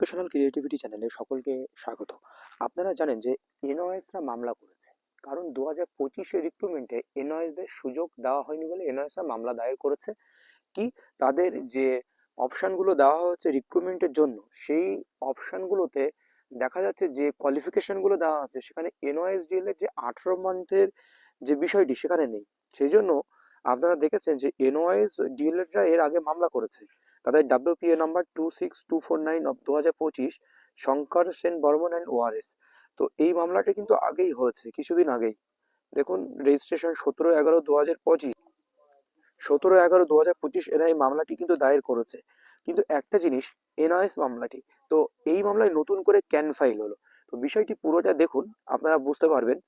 Educational creativity চ্যানেলে সকলকে স্বাগত। আপনারা জানেন যে এনওএসরা মামলা করেছে, কারণ 2025 রিক্রুটমেন্টে এনওএসদের সুযোগ দেওয়া হয়নি বলে এনওএসরা মামলা দায়ের করেছে। কি, তাদের যে অপশনগুলো দেওয়া হয়েছে রিক্রুটমেন্টের জন্য, সেই অপশনগুলোতে দেখা যাচ্ছে যে কোয়ালিফিকেশনগুলো দেওয়া আছে সেখানে এনওএসডিএল এর যে 18 মান্থের যে বিষয়টি সেখানে নেই। সেই জন্য আপনারা দেখেছেন যে এনওএসডিএলরা এর আগে মামলা করেছে। তাদের WPA number 26249 of 2025, Shankar Sen Barman and ORS. তো এই মামলাটা কিন্তু আগেই হয়েছে, কিছুদিন আগেই। দেখুন, রেজিস্ট্রেশন 17/11/2025, 17/11/2025 এরা এই মামলাটি কিন্তু দায়ের করেছে। কিন্তু একটা জিনিস, এনআইএস মামলাটি, তো এই মামলায় নতুন করে ক্যান ফাইল হলো। তো বিষয়টি পুরোটা দেখুন, আপনারা বুঝতে পারবেন।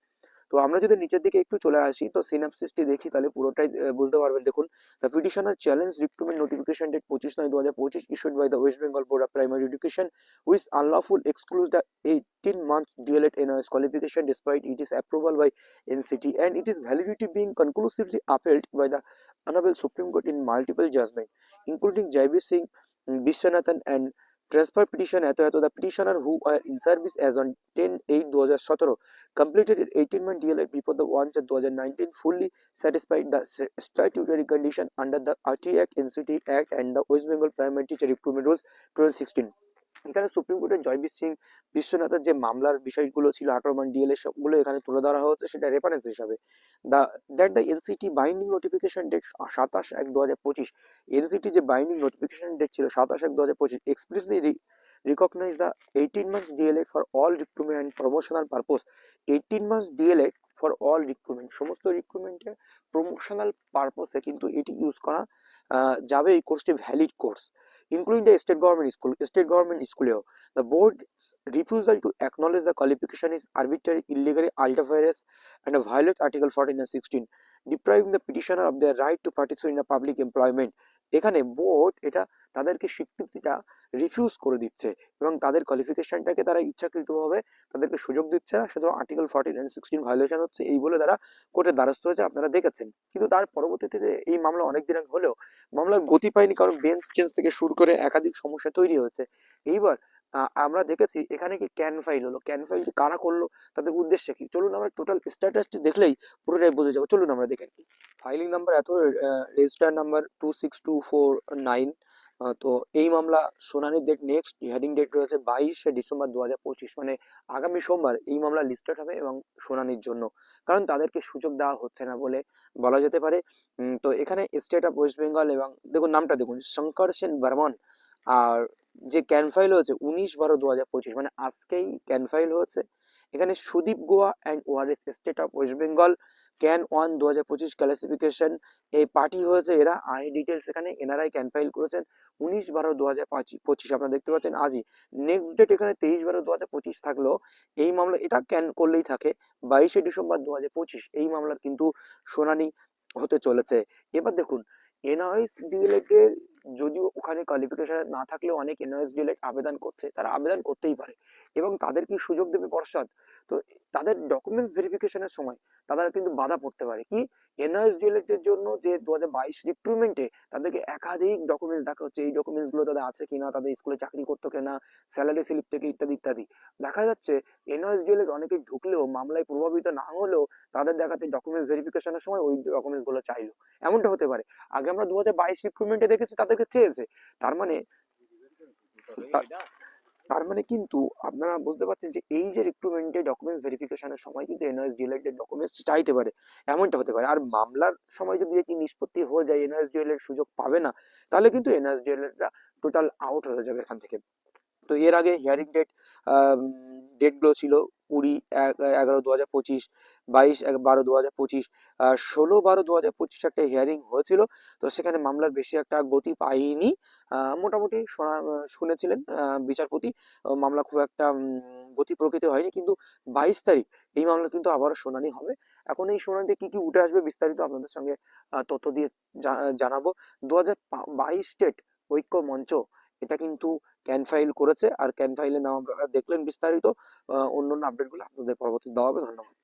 তো আমরা যদি নিচের দিকে একটু চলে আসি, তো সিনাপসিসটি দেখি, তাহলে পুরোটাই বুঝতে পারবেন। দেখুন, the petitioner challenge recruitment notification date 25/9/2025 issued by the West Bengal Board of Primary Education, which unlawful excludes the 18 months DLED NOS qualification despite it is approval by NCT and it is validity being conclusively upheld by the Honorable Supreme Court in multiple judgment, including Jaibi Singh, Vishwanathan and transfer petition এত the petitioner who are in service as on 10/8/2017 completed 18-month DLED before the 1/2019 fully satisfied the statutory condition under the RT Act, NCT Act and the West Bengal Primary Teacher Recruitment Rules 2016। এখানে supreme কোর্টের জয়বীর সিং বিশ্বনাথের যে মামলার বিষয়গুলো ছিল 18 মান DLA, সবগুলো এখানে তুলে ধরা হচ্ছে, সেটা রেফারেন্স হিসাবে। The NCT binding notification date 27/1/2025, NCT যে বাইন্ডিং নোটিফিকেশন ডেট ছিল 27/1/2025 expressly recognize the 18 months DLED for all recruitment and promotional purpose। 18 months DLED for all recruitment, সমস্ত রিক্রুটমেন্টে প্রমোশনাল পারপোসে কিন্তু এটি ইউজ করা যাবে। এই কোর্সটি valid course, including the state government school. The board's refusal to acknowledge the qualification is arbitrary, illegal, ultra-vires and violates Article 14 and 16, depriving the petitioner of their right to participate in the public employment। এখানে board এটা তাদেরকে স্বীকৃতিটা refuse করে দিচ্ছে এবং তাদের কোয়ালিফিকেশনটাকে তারা ইচ্ছাকৃতভাবে তাদেরকে সুযোগ দিচ্ছে না, শুধু আর্টিকেল 14 and 16 ভায়োলেশন হচ্ছে এই বলে তারা কোর্টের দ্বারস্থ হয়েছে, আপনারা দেখেছেন। কিন্তু তার পরবর্তীতে এই মামলা অনেক দিন হলেও মামলার গতি পায়নি, কারণ বেঞ্চ চেঞ্জ থেকে শুরু করে একাধিক সমস্যা তৈরি হচ্ছে। এইবার আমরা দেখেছি এখানে কি ক্যান ফাইল হলো, ক্যান ফাইলটি কারা করলো, তাদের উদ্দেশ্য কি, চলুন আমরা টোটাল স্ট্যাটাসটি দেখলেই পুরোটাই বুঝে যাবো। চলুন আমরা দেখে নিই। ফাইলিং নাম্বার এত, রেজিস্টার নাম্বার 26249। তো এই মামলা শুনানির ডেট নেক্সট হিয়ারিং ডেট রয়েছে 22 ডিসেম্বর 2025, মানে আগামী সোমবার এই মামলা লিস্টেড হবে এবং শুনানির জন্য, কারণ তাদেরকে সুযোগ দেওয়া হচ্ছে না বলে বলা যেতে পারে। তো এখানে স্টেট অফ ওয়েস্ট বেঙ্গল এবং দেখুন নামটা দেখুন, শঙ্কর সেন বর্মন। আর যে ক্যান ফাইল হয়েছে 19/12/2025, মানে আজকেই ক্যান ফাইল হয়েছে। এখানে Sudip Goa and ORS state of West Bengal can 1/2025 classification, এই পার্টি হয়েছে এরা। আই ডিটেলস এখানে এনারাই ক্যান ফাইল করেছেন 19/12/2025, আপনারা দেখতে পাচ্ছেন আজই। নেক্সট ডেট এখানে 23/12/2025 থাকলো। এই মামলা এটা ক্যান করলেই থাকে 22 ডিসেম্বর 2025, এই মামলার কিন্তু শুনানি হতে চলেছে। এবার দেখুন, এনআইএস ডিএলএড এর যদিও ওখানে কোয়ালিফিকেশন না থাকলেও অনেক এনআইএস ডিএলএড আবেদন করছে, তারা আবেদন করতেই পারে এবং তাদের কি সুযোগ দেবে পর্ষদ, তো তাদের ডকুমেন্টস ভেরিফিকেশনের সময় তারা কিন্তু বাধা পড়তে পারে। কি, এনআইএস ডিএলএড এর জন্য যে 2022 রিক্রুটমেন্টে তাদেরকে একাধিক ডকুমেন্টস দেখা হচ্ছে, এই ডকুমেন্টস গুলো তাদের আছে কিনা, তাদের স্কুলে চাকরি করতো কিনা, স্যালারি স্লিপ থেকে ইত্যাদি ইত্যাদি। দেখা যাচ্ছে এনআইএস ডিএলএড অনেকে ঢুকলেও মামলায় প্রভাবিত না হলেও তাদের দেখাচ্ছে ডকুমেন্টস ভেরিফিকেশনের সময় ওই ডকুমেন্টস গুলো চাইলো, এমনটা হতে পারে। আগে আমরা 2022 রিক্রুটমেন্টে দেখেছি তাদেরকে চেয়েছে, তার মানে তার মানে কিন্তু আপনারা বুঝতে পারছেন যে এই যে রিক্রুটমেন্টে ডকুমেন্টস ভেরিফিকেশনের সময় কিন্তু এনআইএস ডিএলএড এর ডকুমেন্টস চাইতে পারে, এমনটা হতে পারে। আর মামলার সময় যদি কি নিষ্পত্তি হয়ে যায় এনআইএস ডিএলএড সুযোগ পাবে না, তাহলে কিন্তু এনআইএস ডিএলএডরা টোটাল আউট হয়ে যাবে এখান থেকে। তো এর আগে হিয়ারিং ডেটগুলো ছিল 20/11/2025, 22/12/2025, 16/12/2025 একটা হিয়ারিং হয়েছিল। তো সেখানে মামলার বেশি একটা গতি পায়নি, মোটামুটি শুনেছিলেন বিচারপতি, মামলা খুব একটা গতি প্রকৃতি হয়নি। কিন্তু 22 তারিখ এই মামলা কিন্তু আবারও শুনানি হবে। এখন এই শুনানিতে কি কি উঠে আসবে বিস্তারিত আপনাদের সঙ্গে তথ্য দিয়ে জানাবো। 2022 স্টেট ঐক্য মঞ্চ এটা কিন্তু ক্যান ফাইল করেছে, আর ক্যান ফাইলের নাম আপনারা দেখলেন বিস্তারিত। অন্যান্য আপডেটগুলো আপনাদের পরবর্তী দেওয়া হবে। ধন্যবাদ।